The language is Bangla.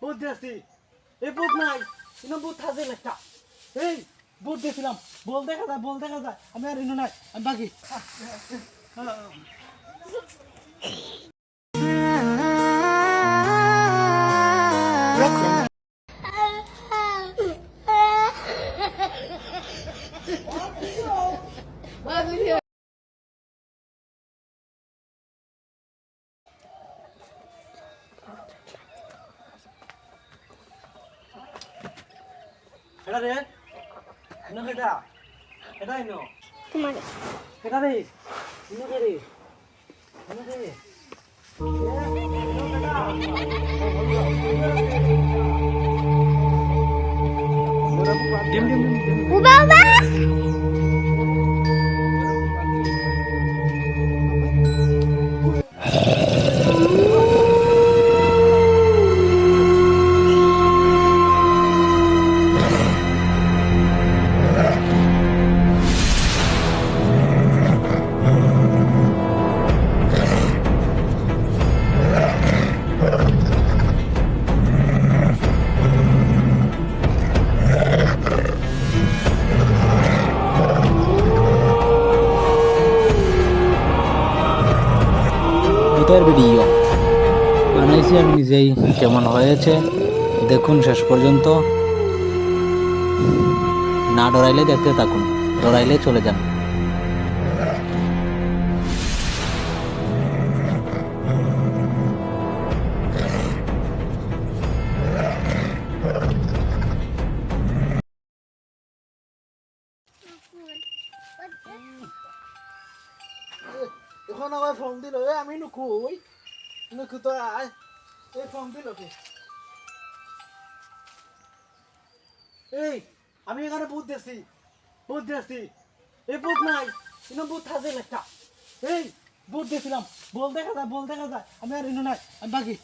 ভূত দেখছি। এই ভূত নাই, ইনো ভূত থাকে একটা। এই ভূত দেখছিলাম, বল দেখা যায়, বল দেখা যায়। আমি আর ইনো নাই, আমি বাকি। এটা রে, ইনো কেটা? এটা ইনো। তোমার কেটা রে? ইনো কে রে? ইনো কে রে? ইনো কেটা? বাবা ভূতের ভিডিও বানাইছি আমি নিজেই, কেমন হয়েছে দেখুন শেষ পর্যন্ত। না ডরাইলে দেখতে থাকুন, ডরাইলে চলে যান। এখন আবার ফোন দিল, আমি নুকুই নুকু তো আয়। এই ফোন দিল কে? এই আমি এখানে ভূত দেখছি, ভূত দেখছি। এই ভূত নাই, ইনো ভূত থাকে একটা। এই ভূত দেখছিলাম, বল দেখা যায়, বল দেখা যায়। আমি আর ইনো নাই, আমি বাকি।